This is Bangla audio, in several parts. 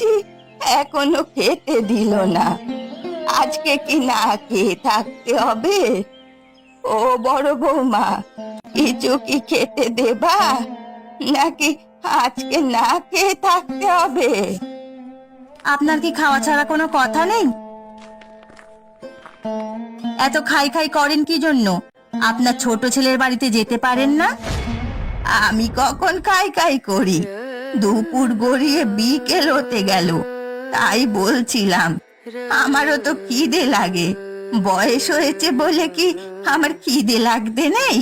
বুঝি এখনো খেতে দিল না। আজকে কি না খেয়ে থাকতে হবে? ও বড় বৌমা, কিছু কি খেতে দেবা, নাকি আজকে না খেয়ে থাকতে হবে? আপনার কি খাওয়া ছাড়া কোনো কথা নেই? এত খাই খাই করেন কি জন্য? আপনার ছোট ছেলের বাড়িতে যেতে পারেন না? আমি কখন কাই কাই করি? দুপুর গড়িয়ে বিকেল হতে গেল, তাই বলছিলাম আমারও তো খিদে লাগে। বয়স হয়েছে বলে কি আমার খিদে লাগতে নেই?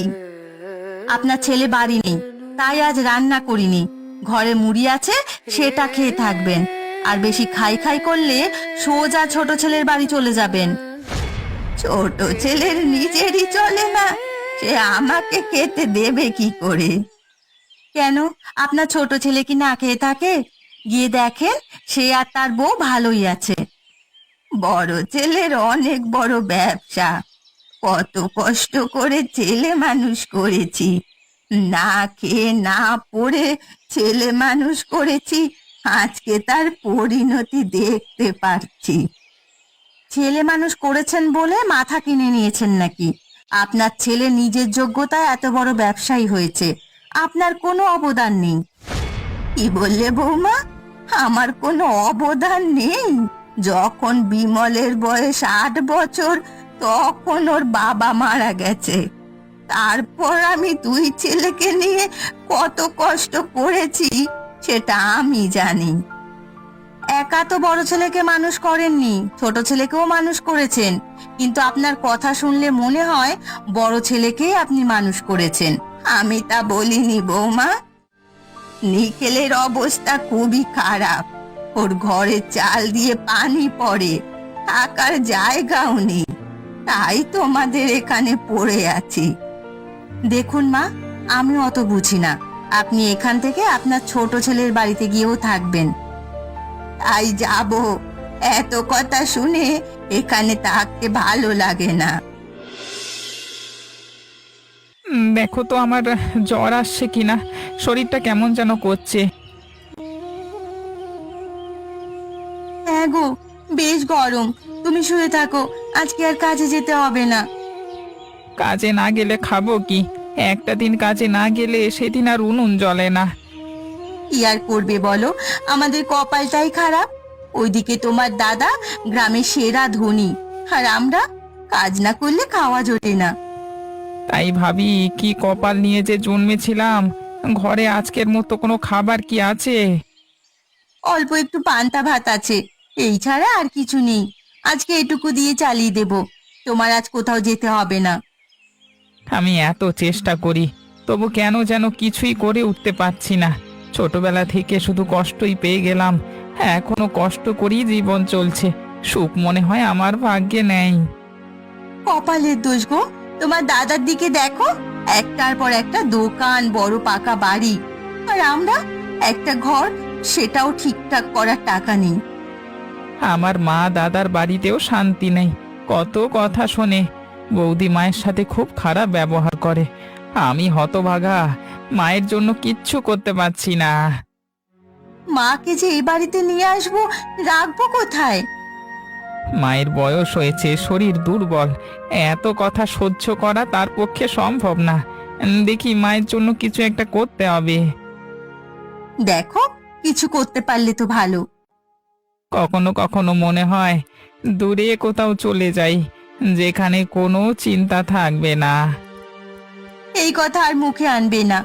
আপনার ছেলে বাড়ি নেই, তাই আজ রান্না করিনি। ঘরে মুড়ি আছে, সেটা খেয়ে থাকবেন। আর বেশি খাই খাই করলে সোজা ছোট ছেলের বাড়ি চলে যাবেন। ছোট ছেলের নিজেরই চলে না, সে আমাকে খেতে দেবে কি করে? কেন, আপনার ছোট ছেলে কি না খেয়ে থাকে? গিয়ে দেখেন, সে আর তার বউ ভালোই আছে। বড় ছেলের অনেক বড় ব্যবসা, কত কষ্ট করে ছেলে মানুষ করেছি। না খেয়ে না পড়ে ছেলে মানুষ করেছি, আজকে তার পরিণতি দেখতে পারছি। ছেলে মানুষ করেছেন বলে মাথা কিনে নিয়েছেন নাকি? আপনার ছেলে নিজের যোগ্যতায় এত বড় ব্যবসায়ী হয়েছে, আপনার কোনো অবদান নেই। কি বললে বৌমা? আমার কোনো অবদান নেই? যখন বিমলের বয়স 8 বছর, তখন ওর বাবা মারা গেছে। তারপর আমি 2 ছেলেকে নিয়ে কত কষ্ট করেছি সেটা আমি জানি। একা তো বড় ছেলেকে মানুষ করেননি, ছোট ছেলেকেও মানুষ করেছেন। কিন্তু আপনার কথা শুনলে মনে হয় বড় ছেলেকেই আপনি মানুষ করেছেন। আমি তা বলিনি বৌমা। নিখিলের অবস্থা খুবই খারাপ, ওর ঘরে চাল দিয়ে পানি পড়ে, থাকার জায়গাও নেই, তাই তোমাদের এখানে পড়ে আছি। দেখুন মা, আমি অত বুঝি না। আপনি এখান থেকে আপনার ছোট ছেলের বাড়িতে গিয়েও থাকবেন। তাই যাব, এত কথা শুনে এখানে থাকতে ভালো লাগে না। দেখো তো আমার জ্বর আসছে কিনা, শরীরটা কেমন যেন করছে। হ্যাঁ গো, বেশ গরম। তুমি শুয়ে থাকো, আজকে আর কাজে যেতে হবে না। কাজে না গেলে খাবো কি? একটা দিন কাজে না গেলে সেদিন আর উনুন জ্বলে না। কি আর করবে বলো, আমাদের কপালটাই খারাপ। ওইদিকে তোমার দাদা গ্রামের সেরা ধনী, আর আমরা কাজ না করলে খাওয়া জোটে না। তাই ভাবি, কি কপাল নিয়ে যে জন্মেছিলাম। ঘরে আজকের মতো কোনো খাবার কি আছে? অল্প একটু পান্তা ভাত আছে, এই ছাড়া আর কিছু নেই। আজকে এটুকু দিয়ে চালিয়ে দেব, তোমার আজ কোথাও যেতে হবে না। আমি এত চেষ্টা করি, তবু কেন যেন কিছুই করে উঠতে পারছি না। ছোটবেলা থেকে শুধু কষ্টই পেয়ে গেলাম, এখনো কষ্ট করেই জীবন চলছে। সুখ মনে হয় আমার ভাগ্যে নেই। কপালের দোষ গো, তোমার দাদার দিকে দেখো, একটার পর একটা দোকান, বড় পাকা বাড়ি। আর আমরা একটা ঘর, সেটাও ঠিকঠাক করার টাকা নেই। আমার মা দাদার বাড়িতেও শান্তি নেই, কত কথা শোনে। বৌদি মায়ের সাথে খুব খারাপ ব্যবহার করে। আমি হতভাগা, মায়ের জন্য কিচ্ছু করতে পারছি না। মাকে যে এই বাড়িতে নিয়ে আসবো, রাখবো কোথায়? মায়ের বয়স হয়েছে, শরীর দুর্বল, এত কথা সহ্য করা তার পক্ষে সম্ভব না। দেখি মায়ের জন্য কিছু একটা করতে হবে। দেখো, কিছু করতে পারলে তো ভালো। কখনো কখনো মনে হয় দূরে কোথাও চলে যাই, যেখানে কোনো চিন্তা থাকবে না। এই কথা আর মুখে আনবে না,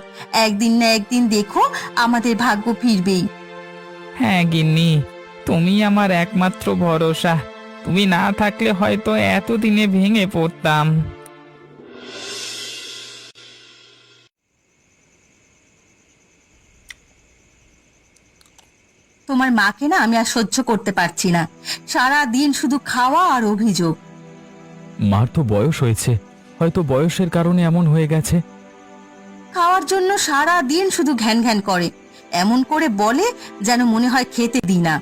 একদিন না একদিন দেখো আমাদের ভাগ্য ফিরবেই। হ্যাঁ গিন্নি, তুমি আমার একমাত্র ভরসা। তুমি না থাকলে হয়তো এতদিনে ভেঙে পড়তাম। তোমার মাকে না আমি আর সহ্য করতে পারছি না, সারা দিন শুধু খাওয়া আর অভিযোগ। মার তো বয়স হয়েছে, হয়তো বয়সের কারণে এমন হয়ে গেছে। খাওয়ার জন্য সারা দিন শুধু ঘ্যান ঘ্যান করে, এমন করে বলে যেন মনে হয় খেতে দিই না।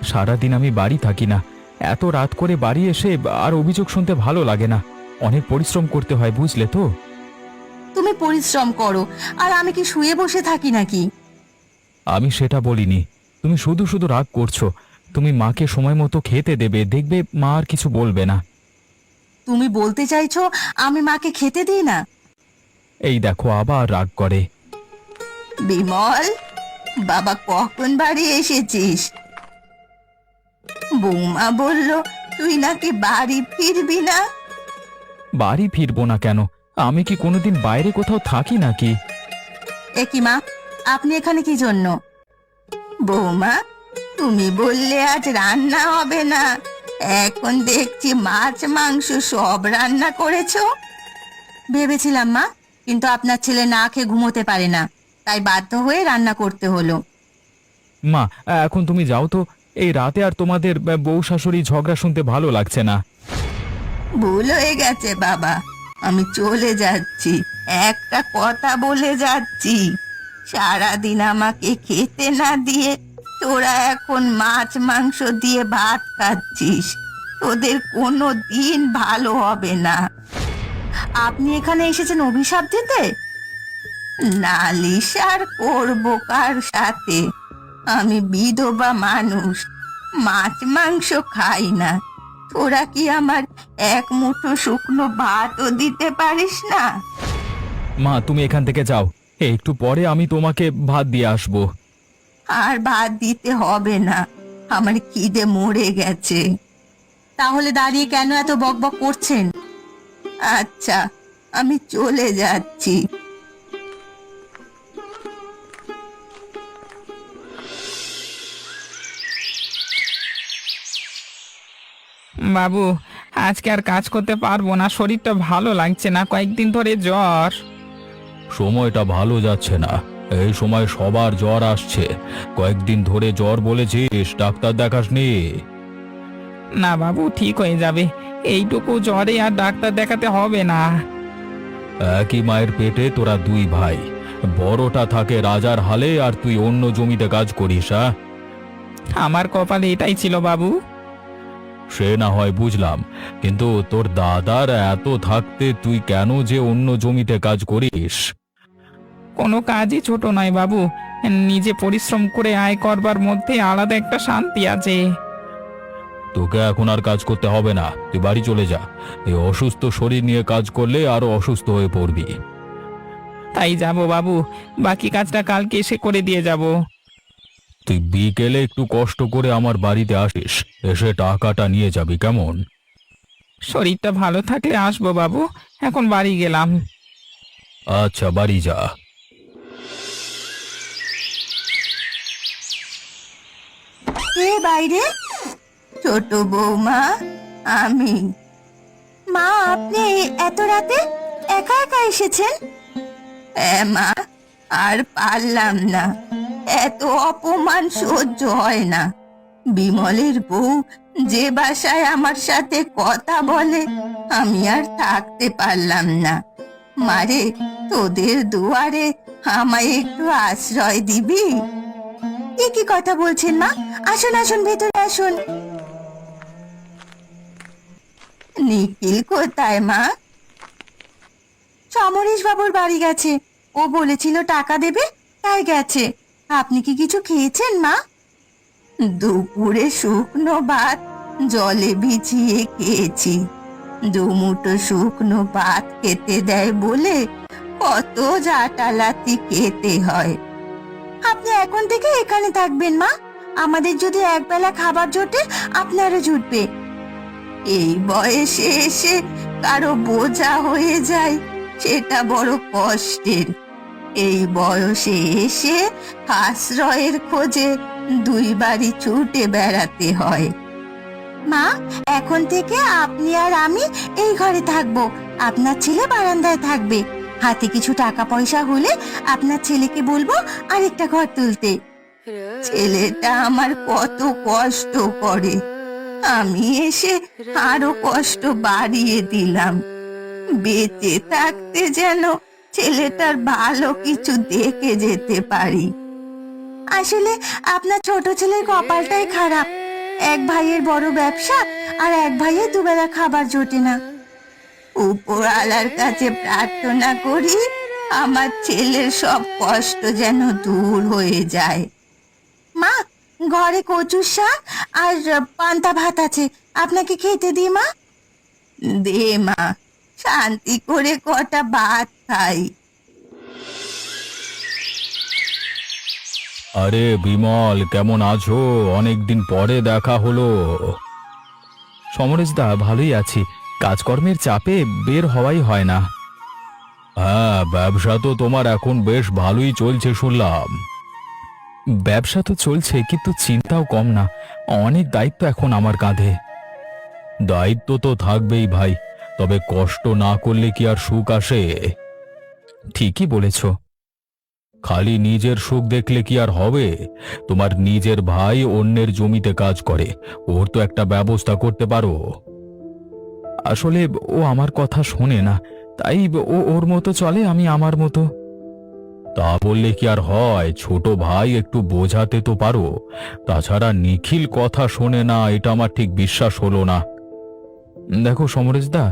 সারাদিন আমি বাড়ি থাকি না, এত রাত করে বাড়ি এসে আর অভিযোগ শুনতে ভালো লাগে না। অনেক পরিশ্রম করতে হয়, বুঝলে তো। তুমি পরিশ্রম করো, আর আমি কি শুয়ে বসে থাকি নাকি? আমি সেটা বলিনি, তুমি শুধু শুধু রাগ করছো। তুমি মাকে সময় মতো খেতে দেবে, দেখবে মা আর কিছু বলবে না। তুমি বলতে চাইছো আমি মাকে খেতে দিই না? এই দেখো আবার রাগ করে। বিমল, বাবা কখন বাড়ি এসেছিস? বৌমা বলল তুই নাকি বাড়ি ফিরবি না। বাড়ি ফিরবো না কেন? আমি কি কোনোদিন বাইরে কোথাও থাকি নাকি? এ কি মা, আপনি এখানে কি জন্য? বৌমা, তুমি বললে আজ রান্না হবে না, এখন দেখছি মাছ মাংস সব রান্না করেছো। ভেবেছিলাম মা, কিন্তু আপনার ছেলে না খেয়ে ঘুমোতে পারে না, তাই বাধ্য হয়ে রান্না করতে হলো। মা, এখন তুমি যাও তো। এই রাতে আর তোমাদের বউ শাশুড়ি ঝগড়া শুনতে ভালো লাগছে না। ভুল হয়ে গেছে বাবা, আমি চলে যাচ্ছি, একটা কথা বলে যাচ্ছি। সারাদিন আমাকে খেতে না দিয়ে তোরা এখন মাছ মাংস দিয়ে ভাত খাচ্ছিস, তোদের কোনো দিন ভালো হবে না। আপনি এখানে এসেছেন অভিশাপ দিতে? নালিশ আর করবো কার সাথে? আমি বিধবা মানুষ, মাছ মাংস খাই না। তোরা কি আমার এক মুঠো শুকনো ভাতও দিতে পারিস না? মা, তুমি এখান থেকে যাও, একটু পরে আমি তোমাকে ভাত দিয়ে আসবো। আর ভাত দিতে হবে না, আমার খিদে মরে গেছে। তাহলে দাঁড়িয়ে কেন এত বকবক করছেন? আচ্ছা, আমি চলে যাচ্ছি। বাবু, আজকে আর কাজ করতে পারবো না, শরীরটা ভালো লাগছে না, কয়েকদিন ধরে জ্বর। সময়টা ভালো যাচ্ছে না, এই সময় সবার জ্বর আসছে। কয়েকদিন ধরে জ্বর বলেছিস, ডাক্তার দেখাসনি? না বাবু, ঠিক হয়ে যাবে, এইটুকু জ্বরে আর ডাক্তার দেখাতে হবে না। একই মায়ের পেটে তোরা দুই ভাই, বড়টা থাকে রাজার হালে আর তুই অন্য জমিতে কাজ করিস। আমার কপালে এটাই ছিল বাবু। সে না হয় বুঝলাম, কিন্তু তোর দাদার এত থাকতে তুই কেন যে অন্য জমিতে কাজ করিস? কোনো কাজই ছোট নয় বাবু, নিজে পরিশ্রম করে আয় করবার মধ্যে আলাদা একটা শান্তি আছে। তোকে এখন আর কাজ করতে হবে না, তুই বাড়ি চলে যা। এই অসুস্থ শরীর নিয়ে কাজ করলে আরো অসুস্থ হয়ে পড়বি। তাই যাব বাবু, বাকি কাজটা কালকে এসে করে দিয়ে যাব। তুই বিকেলে একটু কষ্ট করে আমার বাড়িতে আসিস, এসে টাকাটা নিয়ে যাবি, কেমন? শরীরটা ভালো থাকলে আসবো বাবু, এখন বাড়ি গেলাম। আচ্ছা, বাড়ি যা। কে বাইরে? ছোট বৌমা, আমি। মা, আপনি এত রাতে একা একা এসেছেন? হ্যাঁ মা, আর পারলাম না, এত অপমান সহ্য হয় না। বিমলের বউ যে ভাষায় আমার সাথে কথা বলে, আমি আর থাকতে পারলাম না। মারে, তোদের দুয়ারে আমায় একটু আশ্রয় দিবি? এ কি কথা বলছেন মা? আসুন আসুন, ভেতরে আসুন। নিখিল কোথায় মা? সমরেশ বাবুর বাড়ি গেছে, ও বলেছিল টাকা দেবে, তাই গেছে। আপনি কি কিছু খেয়েছেন মা? দুপুরে শুকনো ভাত জলে ভিজিয়ে খেয়েছি। দুমুঠো শুকনো ভাত খেতে দেয় বলে কত জাটালাতি খেতে হয়। আপনি এখন থেকে এখানে থাকবেন মা, আমাদের যদি একবেলা খাবার জোটে আপনারও জুটবে। এই বয়সে এসে কারো বোঝা হয়ে যায়, সেটা বড় কষ্টের। এই বয়সে এসে আশ্রয়ের খোঁজে দুই বাড়ি ছুটে বেড়াতে হয়। মা, এখন থেকে আপনি আর আমি এই ঘরে থাকবো, আপনার ছেলে বারান্দায় থাকবে। হাতে কিছু টাকা পয়সা হলে আপনার ছেলেকে বলবো আরেকটা ঘর তুলতে। ছেলেটা আমার কত কষ্ট করে, আমি এসে আরো কষ্ট বাড়িয়ে দিলাম। বেঁচে থাকতে যেন ছেলেটার ভালো কিছু দেখে যেতে পারি। আসলে আপনার ছোট ছেলের কপালটাই খারাপ, এক ভাইয়ের বড় ব্যবসা আর এক ভাইয়ের দুবেলা খাবার জোটে না। উপরওয়ালার কাছে প্রার্থনা করি আমার ছেলের সব কষ্ট যেন দূর হয়ে যায়। মা, ঘরে কচুর শাক আর পান্তা ভাত আছে, আপনাকে খেতে দিই মা। দে মা, শান্তি করে কটা ভাত খাই। আরে বিমল, কেমন আছো? অনেকদিন পরে দেখা হলো। সমরেশদা, ভালোই আছি। কাজকর্মের চাপে বের হওয়াই হয় না। হ্যাঁ, ব্যবসা তো তোমার এখন বেশ ভালোই চলছে শুনলাম। ব্যবসা তো চলছে, কিন্তু চিন্তাও কম না। অনেক দায়িত্ব এখন আমার কাঁধে। দায়িত্ব তো থাকবেই ভাই, তবে কষ্ট না করলে কি আর সুখ আসে? ঠিকই বলেছ। খালি নিজের সুখ দেখলে কি আর হবে? তোমার নিজের ভাই অন্যের জমিতে কাজ করে, ওর তো একটা ব্যবস্থা করতে পারো। আসলে ও আমার কথা শোনে না, তাই ও ওর মতো চলে, আমি আমার মতো। তা বললে কি আর হয়? ছোট ভাই, একটু বোঝাতে তো পারো। তাছাড়া নিখিল কথা শোনে না, এটা আমার ঠিক বিশ্বাস হলো না। দেখো সমরেশদা,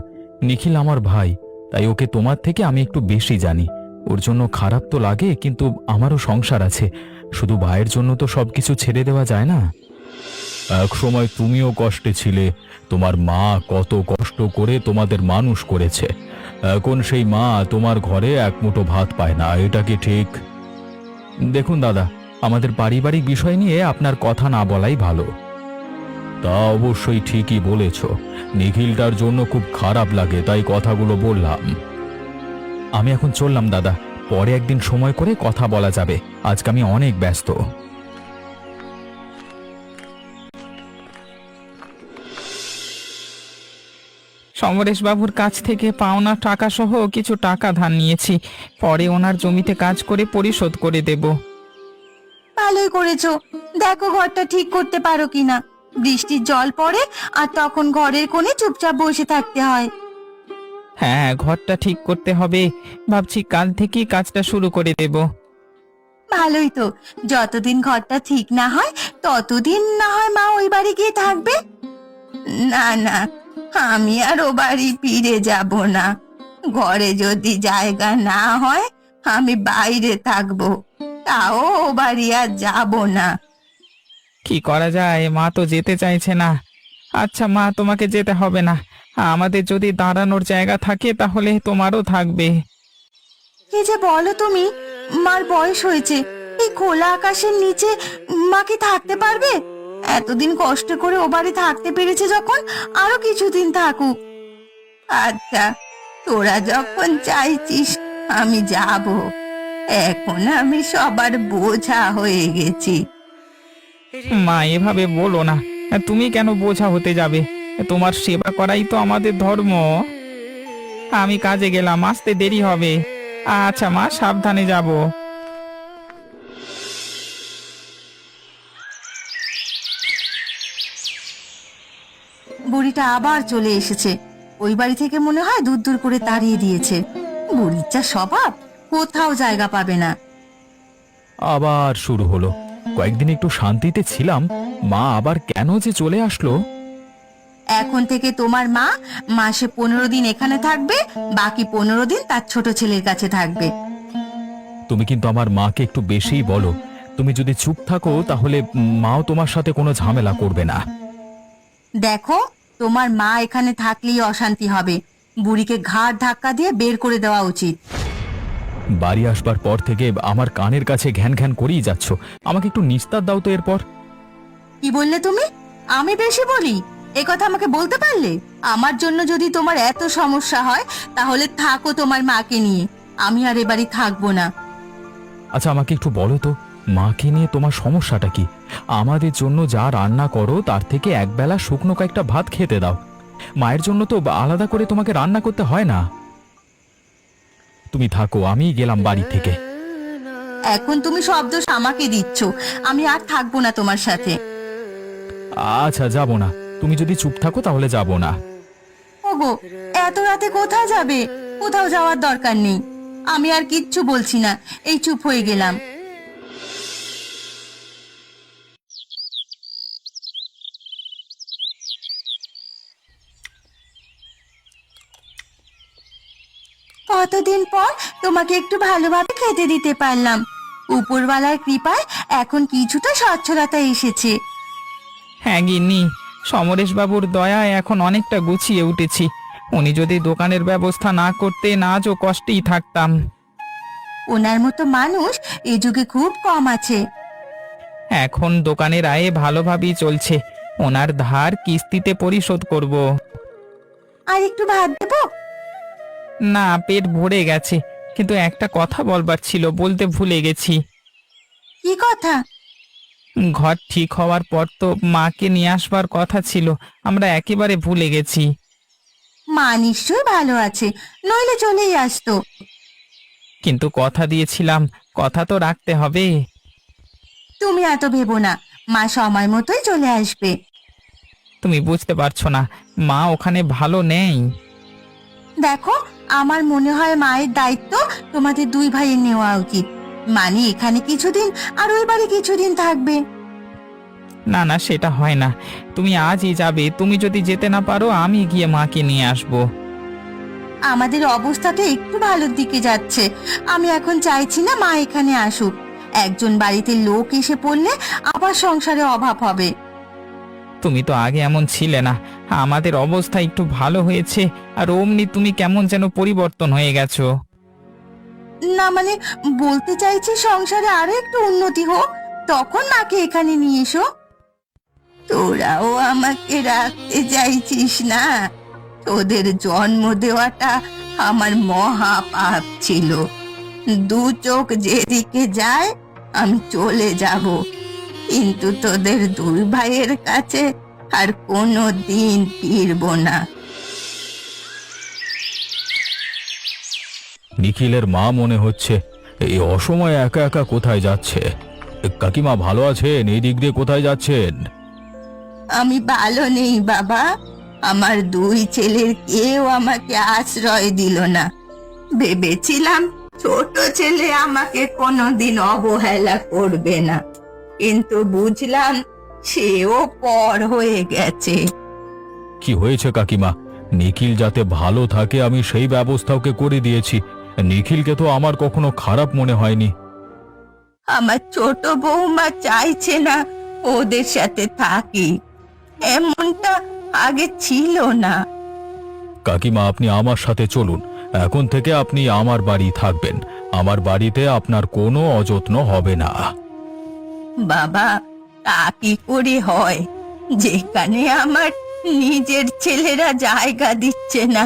নিখিল আমার ভাই, তাই ওকে তোমার থেকে আমি একটু বেশি জানি। ওর জন্য খারাপ তো লাগে, কিন্তু আমারও সংসার আছে। শুধু ভাইয়ের জন্য তো সবকিছু ছেড়ে দেওয়া যায় না। এক সময় তুমিও কষ্টে ছিলে। তোমার মা কত কষ্ট করে তোমাদের মানুষ করেছে। এখন সেই মা তোমার ঘরে এক মুঠো ভাত পায় না, এটা কি ঠিক? দেখুন দাদা, আমাদের পারিবারিক বিষয় নিয়ে আপনার কথা না বলাই ভালো। তা অবশ্যই ঠিকই বলেছ। নিখিলটার জন্য খুব খারাপ লাগে, তাই কথাগুলো বললাম। আমি এখন চললাম দাদা, পরে একদিন সময় করে কথা বলা যাবে। আজকে আমি অনেক ব্যস্ত। সমরেশ বাবুর কাছ থেকে পাওনা টাকা সহ কিছু টাকা ধার নিয়েছি, পরে ওনার জমিতে কাজ করে পরিশোধ করে দেব। ভালোই করেছো। দেখো ঘরটা ঠিক করতে পারো কিনা। বৃষ্টির জল পড়ে আর তখন ঘরের কোণে চুপচাপ বসে থাকতে হয়। হ্যাঁ, ঘরটা ঠিক করতে হবে। ভাবছি কাল থেকেই কাজটা শুরু করে দেব। ভালোই তো, যতদিন ঘরটা ঠিক না হয় ততদিন না হয় মা ওই বাড়ি গিয়ে থাকবে। না না, আমি আর ও বাড়ি ফিরে যাব না। ঘরে যদি জায়গা না হয় আমি বাইরে থাকবো, তাও ও বাড়ি আর যাব না। কি করা যায়, মা তো যেতে চাইছে না। আচ্ছা মা, তোমাকে যেতে হবে না। আমাদের যদি দাঁড়ানোর জায়গা থাকে তাহলে তোমারও থাকবে। কি যে বলো তুমি, মার বয়স হয়েছে, এই খোলা আকাশের নিচে মা কি থাকতে পারবে? এতদিন কষ্ট করে ও বাড়ি থাকতে পেরেছে যখন, আরো কিছুদিন থাকুক। আচ্ছা, তোরা যখন চাইছিস আমি যাব। এখন আমি সবার বোঝা হয়ে গেছি। মা, এভাবে বলো না। তুমি কেন বোঝা হতে যাবে? তোমার সেবা করাই তো আমাদের ধর্ম। আমি কাজে গেলাম, আসতে দেরি হবে। আচ্ছা মা, সাবধানে যাব। বুড়িটা আবার চলে এসেছে। ওই বাড়ি থেকে মনে হয় দূর দূর করে তাড়িয়ে দিয়েছে। বুড়ির যা স্বভাব, কোথাও জায়গা পাবে না। আবার শুরু হলো। কয়েকদিন একটু শান্তিতে ছিলাম, মা আবার কেন যে চলে আসলো। এখন থেকে তোমার মা মাসে 15 দিন এখানে থাকবে, বাকি 15 দিন তার ছোট ছেলের কাছে থাকবে। তুমি কিন্তু আমার মাকে একটু বেশিই বলো। তুমি যদি চুপ থাকো তাহলে মাও তোমার সাথে কোনো ঝামেলা করবে না। দেখো, তোমার মা এখানে থাকলেই অশান্তি হবে। বুড়িকে ঘাড় ধাক্কা দিয়ে বের করে দেওয়া উচিত। বাড়ি আসবার পর থেকে আমার কানের কাছে ঘ্যান ঘ্যান করেই যাচ্ছ। আমাকে একটু নিস্তার দাও তো এরপর। কি বললে তুমি? আমি বেশি বলি? এ কথা আমাকে বলতে পারলে? আমার জন্য যদি তোমার এত সমস্যা হয় তাহলে থাকো তোমার মাকে নিয়ে, আমি আর এ বাড়ি থাকবো না। আচ্ছা, আমাকে একটু বলো তো, মাকে নিয়ে তোমার সমস্যাটা কি? আমাদের জন্য যা রান্না করো তার থেকে একবেলা শুকনো কয়েকটা ভাত খেতে দাও। মায়ের জন্য তো আলাদা করে তোমাকে রান্না করতে হয় না। তুমি থাকো, আমি গেলাম বাড়ি থেকে। এখন তুমি সব দোষ আমাকে দিচ্ছ। আমি আর থাকবো না তোমার সাথে। আচ্ছা, যাব না। তুমি যদি চুপ থাকো তাহলে যাব না। ওগো, এত রাতে কোথায় যাবে? কোথাও যাওয়ার দরকার নেই। আমি আর কিচ্ছু বলছি না, এই চুপ হয়ে গেলাম। কতদিন পর তোমাকে একটু ভালোভাবে খেতে দিতে পারলাম। উপরওয়ালার কৃপায় এখন কিছুটা সচ্ছলতা এসেছে। হ্যাঁ গিন্নি, সমরেশবাবুর দয়ায় এখন অনেকটা গুছিয়ে উঠেছি। উনি যদি দোকানের ব্যবস্থা না করতেন আজও কষ্টেই থাকতাম। ওনার মতো মানুষ এ যুগে খুব কম আছে। এখন দোকানের আয়ে ভালোভাবেই চলছে। ওনার ধার কিস্তিতে পরিশোধ করব। আর একটু ভাত দেবো? না, পেট ভরে গেছে, কিন্তু একটা কথা বলবার ছিল, বলতে ভুলে গেছি। কি কথা? ঘর ঠিক হওয়ার পর তো মাকে নিয়ে আসবার কথা ছিল, আমরা একেবারে ভুলে গেছি। মা নিশ্চয়ই ভালো আছে, নইলে চলেই আসতো। কিন্তু কথা দিয়েছিলাম, কথা তো রাখতে হবে। তুমি এত ভেবো না, মা সময় মতোই চলে আসবে। তুমি বুঝতে পারছো না, মা ওখানে ভালো নেই। দেখো, আমার মনে হয় মায়ের দায়িত্ব তোমাদের দুই ভাইয়ের নেওয়া উচিত। মানে এখানে কিছুদিন আর ওই বাড়ি কিছুদিন থাকবে। না না, সেটা হয় না। তুমি আজই যাবে, তুমি যদি যেতে না পারো আমি গিয়ে মাকে নিয়ে আসবো। আমাদের অবস্থাটা একটু ভালোর দিকে যাচ্ছে। আমি এখন চাইছি না মা এখানে আসুক। একজন বাড়িতে লোক এসে পড়লে আবার সংসারে অভাব হবে। তুমি তো আগে এমন ছিলে না, আমাদের অবস্থা একটু ভালো হয়েছে আর অমনি তুমি কেমন যেন পরিবর্তন হয়ে গেছো। না মানে, বলতে চাইছি সংসারে আরো একটু উন্নতি হোক, তখন মাকে এখানে নিয়ে এসো। তোরাও আমাকে রাখতে চাইছিস না? তোদের জন্ম দেওয়াটা আমার মহা পাপ ছিল। দু চোখ যেদিকে যায় আমি চলে যাব, কিন্তু তোদের দুই ভাইয়ের কাছে আর কোনো দিন ফিরবো না। নিখিলের মা মনে হচ্ছে এই অসময়ে একা একা কোথায় যাচ্ছে। কাকিমা ভালো আছেন? এই দিক দিয়ে কোথায় যাচ্ছেন? আমি ভালো নেই বাবা, আমার দুই ছেলের কেউ আমাকে আশ্রয় দিল না। ভেবেছিলাম ছোট ছেলে আমাকে কোনোদিন অবহেলা করবে না, কিন্তু বুঝলাম সেও পর হয়ে গেছে। কি হয়েছে কাকিমা? নিখিল যাতে ভালো থাকে আমি সেই ব্যবস্থা ওকে করে দিয়েছি। নিখিলকে তো আমার কখনো খারাপ মনে হয়নি। আমার ছোট বৌমা চাইছে না ওদের সাথে থাকি, এমনটা আগে ছিল না। কাকিমা, আপনি আমার সাথে চলুন। এখন থেকে আপনি আমার বাড়ি থাকবেন। আমার বাড়িতে আপনার কোনো অযত্ন হবে না। বাবা, তা কি করে হয়? যেখানে আমার নিজের ছেলেরা জায়গা দিচ্ছে না,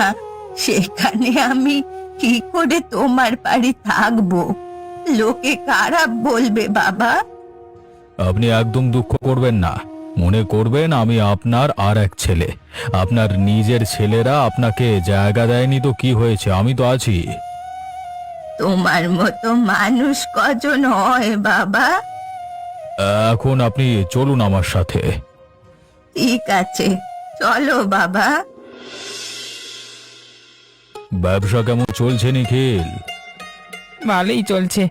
সেখানে আমি কি করে তোমার বাড়ি থাকবো? লোকে খারাপ বলবে বাবা। আপনি একদম দুঃখ করবেন না। মনে করবেন আমি আপনার আর এক ছেলে। আপনার নিজের ছেলেরা আপনাকে জায়গা দেয়নি তো কি হয়েছে, আমি তো আছি। তোমার মতো মানুষ কজন হয় বাবা? এখন আপনি চলুন আমার সাথে। ঠিক আছে, চলো বাবা। ব্যবসা কেমন চলছে নিখিল? ভালোই চলছে,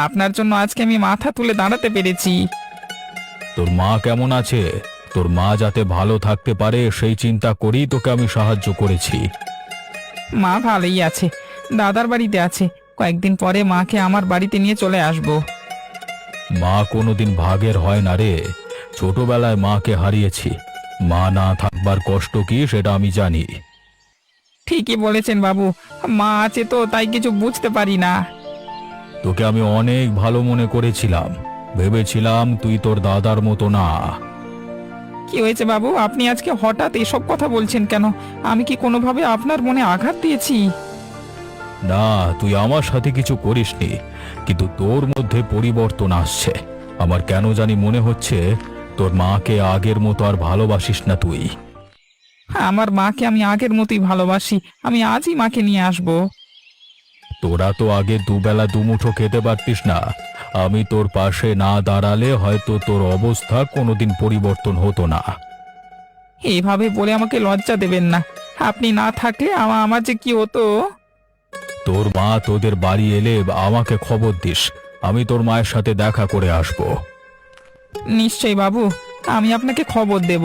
আপনার জন্য আজকে আমি মাথা তুলে দাঁড়াতে পেরেছি। তোর মা কেমন আছে? তোর মা যাতে ভালো থাকতে পারে সেই চিন্তা করেই তোকে আমি সাহায্য করেছি। মা ভালোই আছে, দাদার বাড়িতে আছে। কয়েকদিন পরে মাকে আমার বাড়িতে নিয়ে চলে আসবো। মা কোনোদিন ভাগের হয় না রে। ছোটবেলায় মাকে হারিয়েছি। মা না থাকবার কষ্ট কি সেটা আমি জানি। ঠিকই বলেছেন বাবু, মা আছে তো তাই কিছু বুঝতে পারি না। তোকে আমি অনেক ভালো মনে করেছিলাম। ভেবেছিলাম তুই তোর দাদার মতো না। কি হয়েছে বাবু, আপনি আজকে হঠাৎ এসব কথা বলছেন কেন? আমি কি কোনোভাবে আপনার মনে আঘাত দিয়েছি? না, তুই আমার সাথে কিছু করিসনি, কিন্তু তোর মধ্যে পরিবর্তন আসছে। আমার কেন জানি মনে হচ্ছে তোর মাকে আগের মতো আর ভালোবাসিস না তুই। আমার মাকে আমি আগের মতোই ভালোবাসি, আমি আজই মাকে নিয়ে আসবো। তোরা তো আগে দুবেলা দুমুঠো খেতে পারতিস না। আমি তোর পাশে না দাঁড়ালে হয়তো তোর অবস্থা কোনোদিন পরিবর্তন হতো না। এইভাবে বলে আমাকে লজ্জা দেবেন না। আপনি না থাকলে আমার যে কি হতো। তোর মা তোদের বাড়ি এলে আমাকে খবর দিস। আমি তোর মায়ের সাথে দেখা করে আসব। নিশ্চয়ই বাবু, আমি আপনাকে খবর দেব।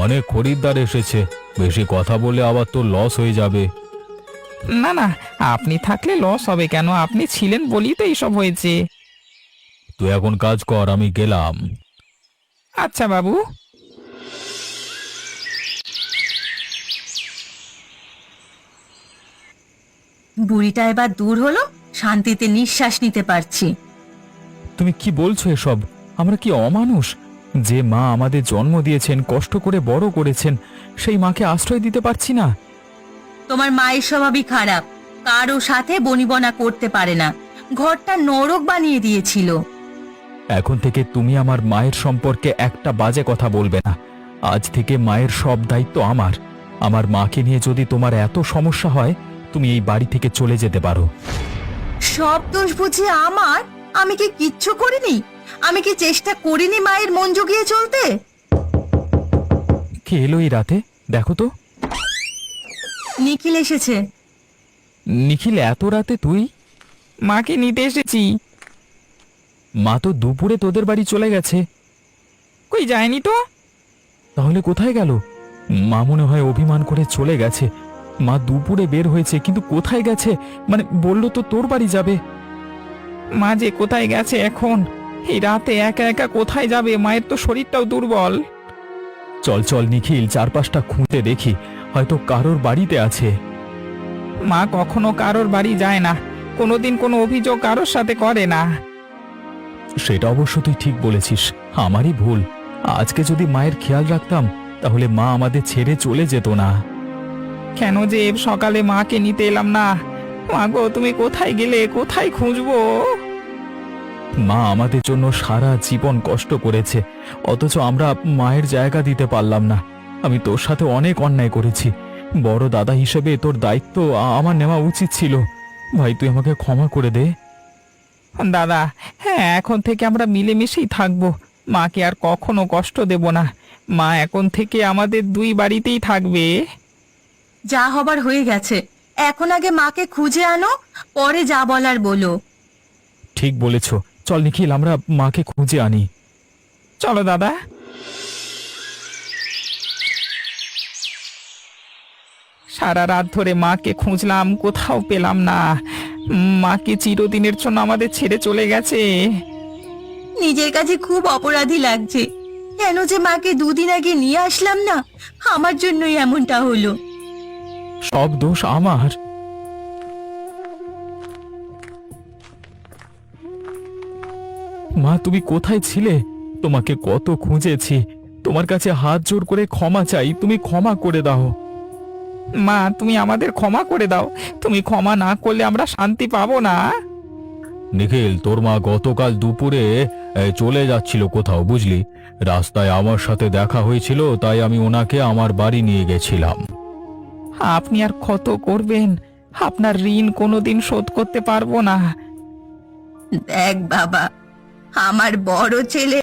অনেক খরিদ্দার এসেছে, বেশি কথা বলে আবার তোর লস হয়ে যাবে। না না, আপনি থাকলে লস হবে কেন? আপনি ছিলেন বলেই তো এইসব হয়েছে। তুই এখন কাজ কর, আমি গেলাম। আচ্ছা বাবু। বুড়িটা এবার দূর হলো, শান্তিতে নিঃশ্বাস নিতে পারছি। তুমি কি বলছো এসব? আমরা কি অমানুষ? যে মা আমাদের জন্ম দিয়েছেন, কষ্ট করে বড় করেছেন, সেই মাকে আশ্রয় দিতে পারছি না? তোমার মায়ের স্বভাবই খারাপ, কারো সাথে বনিবনা করতে পারে না, ঘরটা নরক বানিয়ে দিয়েছিল। এখন থেকে তুমি আমার মায়ের সম্পর্কে একটা বাজে কথা বলবে না। আজ থেকে মায়ের সব দায়িত্ব আমার। আমার মাকে নিয়ে যদি তোমার এত সমস্যা হয়, তুমি এই বাড়ি থেকে চলে যেতে পারো। সব দোষ বুঝি আমার? আমি কি কিচ্ছু করিনি? আমি কি চেষ্টা করিনি মায়ের মন জুগিয়ে চলতে? কে এলো এই রাতে? দেখো তো। নিখিল এসেছে। নিখিল, এত রাতে তুই? মাকে নিতে এসেছি। মা তো দুপুরে তোদের বাড়ি চলে গেছে। কই যায়নি তো। তাহলে কোথায় গেল? মা মনে হয় অভিমান করে চলে গেছে। মা দুপুরে বের হয়েছে, কিন্তু কোথায় গেছে? মানে বললো তো তোর বাড়ি যাবে। মা যে কোথায় গেছে এখন? এই রাতে একা একা কোথায় যাবে? মায়ের তো শরীরটাও দুর্বল। চল চল নিখিল, চারপাশটা খুঁজে দেখি, হয়তো কারোর বাড়িতে আছে। মা কখনো কারোর বাড়ি যায় না, কোনোদিন কোনো অভিযোগ কারোর সাথে করে না। সেটা অবশ্য তুই ঠিক বলেছিস, আমারই ভুল। আজকে যদি মায়ের খেয়াল রাখতাম, তাহলে মা আমাদের ছেড়ে চলে যেত না। কেন যে সকালে মাকে নিতে এলাম না? মা গো, তুমি কোথায় গেলে? কোথায় খুঁজবো? মা আমাদের জন্য সারা জীবন কষ্ট করেছে, অথচ আমরা মায়ের জায়গা দিতে পারলাম না। আমি তোর সাথে অনেক অন্যায় করেছি। বড় দাদা হিসেবে তোর দায়িত্ব আমার নেওয়া উচিত ছিল। ভাই, তুই আমাকে ক্ষমা করে দে। দাদা, হ্যাঁ, এখন থেকে আমরা মিলেমিশেই থাকবো। মাকে আর কখনো কষ্ট দেব না। মা এখন থেকে আমাদের দুই বাড়িতেই থাকবে। যা হবার হয়ে গেছে, এখন আগে মাকে খুঁজে আনো, পরে যা বলার বলো। ঠিক বলেছ, চল নিখিল, আমরা মাকে খুঁজে আনি। চলো দাদা। সারা রাত ধরে মাকে খুঁজলাম, কোথাও পেলাম না। মাকে চিরদিনের জন্য আমাদের ছেড়ে চলে গেছে। নিজের কাছে খুব অপরাধী লাগছে। কেন যে মাকে দুদিন আগে নিয়ে আসলাম না? আমার জন্যই এমনটা হলো। সব দোষ আমার। মা, তুমি কোথায় ছিলে? তোমাকে কত খুঁজেছি। তোমার কাছে হাত জোর করে ক্ষমা চাই, তুমি ক্ষমা করে দাও। মা, তুমি আমাদের ক্ষমা করে দাও। তুমি ক্ষমা না করলে আমরা শান্তি পাবো না। নিখিল, তোর মা গতকাল দুপুরে চলে যাচ্ছিল কোথাও, বুঝলি? রাস্তায় আমার সাথে দেখা হয়েছিল, তাই আমি ওনাকে আমার বাড়ি নিয়ে গেছিলাম। আপনি আর কত করবেন? আপনার ঋণ কোনোদিন শোধ করতে পারবো না। দেখ বাবা, আমার বড় ছেলে